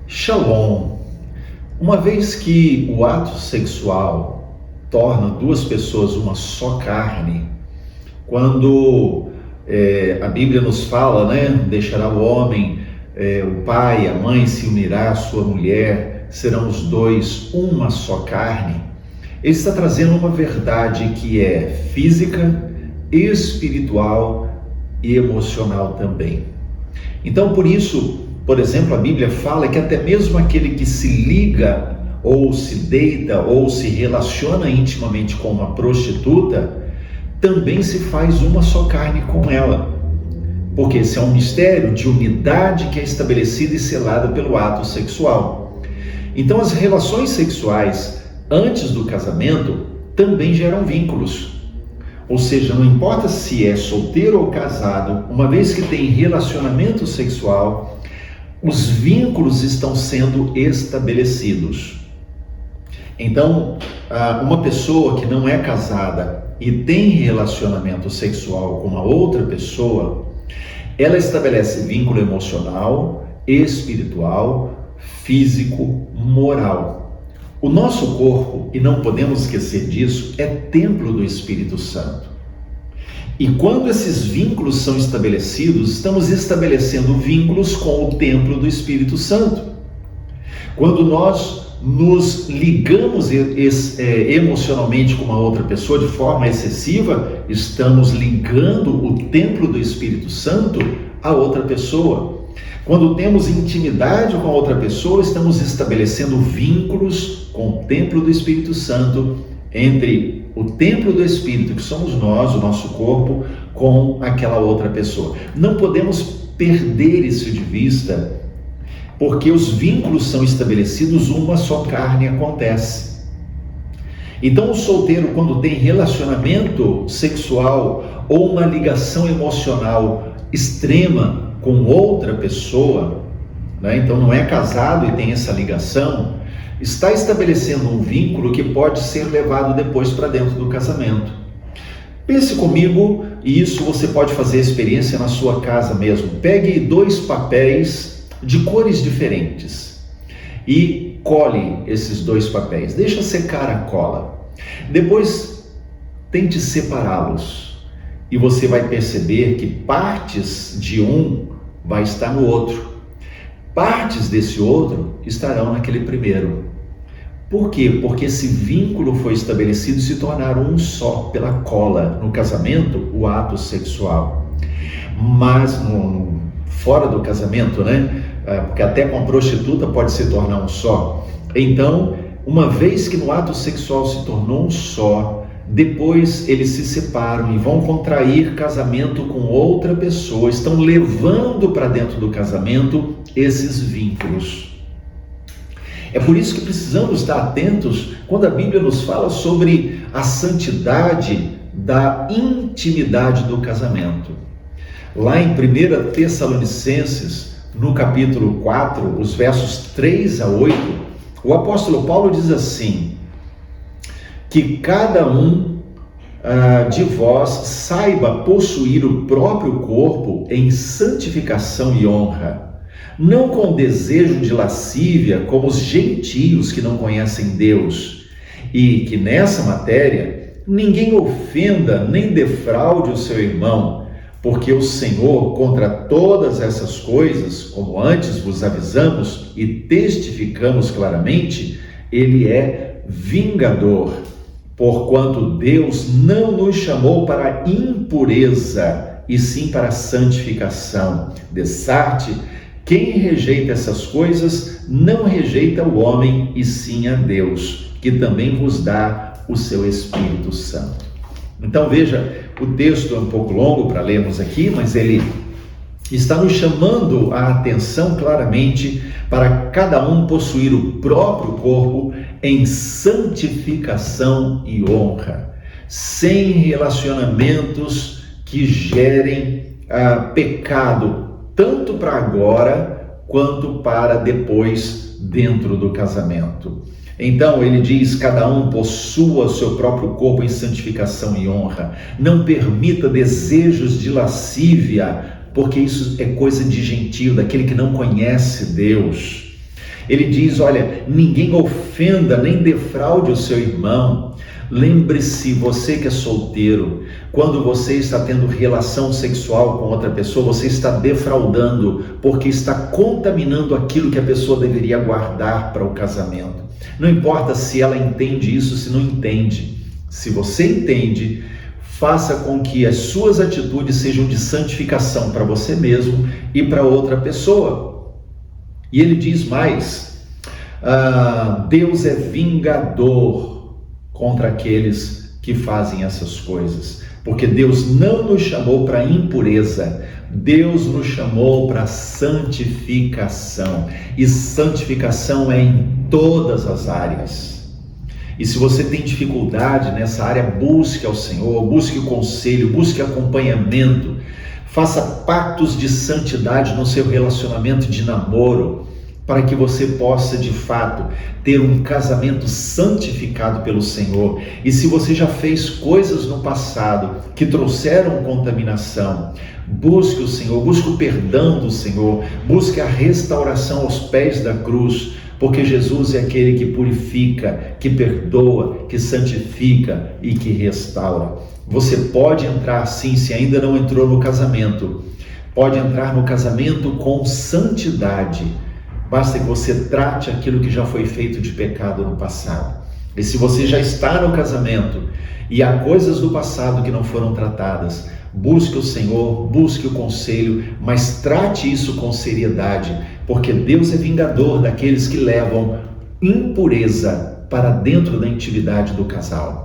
Shalom. Uma vez que o ato sexual torna duas pessoas uma só carne, quando a Bíblia nos fala, deixará o homem, o pai, a mãe se unirá à sua mulher, serão os dois uma só carne, ele está trazendo uma verdade que é física, espiritual e emocional também. Então, por isso, por exemplo, a Bíblia fala que até mesmo aquele que se liga, ou se deita, ou se relaciona intimamente com uma prostituta, também se faz uma só carne com ela. Porque esse é um mistério de unidade que é estabelecido e selado pelo ato sexual. Então, as relações sexuais antes do casamento também geram vínculos. Ou seja, não importa se é solteiro ou casado, uma vez que tem relacionamento sexual, os vínculos estão sendo estabelecidos. Então, uma pessoa que não é casada e tem relacionamento sexual com uma outra pessoa, ela estabelece vínculo emocional, espiritual, físico, moral. O nosso corpo, e não podemos esquecer disso, é templo do Espírito Santo. E quando esses vínculos são estabelecidos, estamos estabelecendo vínculos com o templo do Espírito Santo. Quando nós nos ligamos emocionalmente com uma outra pessoa de forma excessiva, estamos ligando o templo do Espírito Santo a outra pessoa. Quando temos intimidade com a outra pessoa, estamos estabelecendo vínculos com o templo do Espírito Santo, entre o templo do Espírito, que somos nós, o nosso corpo, com aquela outra pessoa. Não podemos perder isso de vista, porque os vínculos são estabelecidos, uma só carne acontece. Então, o solteiro, quando tem relacionamento sexual ou uma ligação emocional extrema com outra pessoa, então não é casado e tem essa ligação, está estabelecendo um vínculo que pode ser levado depois para dentro do casamento. Pense comigo, e isso você pode fazer experiência na sua casa mesmo. Pegue 2 papéis de cores diferentes e cole esses 2 papéis. Deixa secar a cola. Depois, tente separá-los. E você vai perceber que partes de um vai estar no outro. Partes desse outro estarão naquele primeiro. Por quê? Porque esse vínculo foi estabelecido e se tornaram um só pela cola. No casamento, o ato sexual. Mas fora do casamento, porque até com a prostituta pode se tornar um só. Então, uma vez que no ato sexual se tornou um só, depois eles se separam e vão contrair casamento com outra pessoa, estão levando para dentro do casamento esses vínculos. É por isso que precisamos estar atentos quando a Bíblia nos fala sobre a santidade da intimidade do casamento. Lá em 1 Tessalonicenses, no capítulo 4, os versos 3 a 8, o apóstolo Paulo diz assim: que cada um de vós saiba possuir o próprio corpo em santificação e honra, não com desejo de lascívia, como os gentios que não conhecem Deus, e que nessa matéria ninguém ofenda nem defraude o seu irmão, porque o Senhor, contra todas essas coisas, como antes vos avisamos e testificamos claramente, Ele é vingador, porquanto Deus não nos chamou para impureza, e sim para santificação. Dessarte, quem rejeita essas coisas não rejeita o homem, e sim a Deus, que também vos dá o seu Espírito Santo. Então veja, o texto é um pouco longo para lermos aqui, mas ele está nos chamando a atenção claramente para cada um possuir o próprio corpo em santificação e honra, sem relacionamentos que gerem pecado, tanto para agora quanto para depois dentro do casamento. Então ele diz: cada um possua o seu próprio corpo em santificação e honra. Não permita desejos de lascívia, porque isso é coisa de gentio, daquele que não conhece Deus. Ele diz, olha, ninguém ofenda nem defraude o seu irmão. Lembre-se, você que é solteiro, quando você está tendo relação sexual com outra pessoa, você está defraudando, porque está contaminando aquilo que a pessoa deveria guardar para o casamento. Não importa se ela entende isso, se não entende. Se você entende, faça com que as suas atitudes sejam de santificação para você mesmo e para outra pessoa. E ele diz mais, Deus é vingador contra aqueles que fazem essas coisas, porque Deus não nos chamou para impureza, Deus nos chamou para santificação, e santificação é em todas as áreas. E se você tem dificuldade nessa área, busque ao Senhor, busque o conselho, busque acompanhamento, faça pactos de santidade no seu relacionamento de namoro, para que você possa, de fato, ter um casamento santificado pelo Senhor. E se você já fez coisas no passado que trouxeram contaminação, busque o Senhor, busque o perdão do Senhor, busque a restauração aos pés da cruz, porque Jesus é aquele que purifica, que perdoa, que santifica e que restaura. Você pode entrar, sim, se ainda não entrou no casamento, pode entrar no casamento com santidade. Basta que você trate aquilo que já foi feito de pecado no passado. E se você já está no casamento e há coisas do passado que não foram tratadas, busque o Senhor, busque o conselho, mas trate isso com seriedade, porque Deus é vingador daqueles que levam impureza para dentro da intimidade do casal.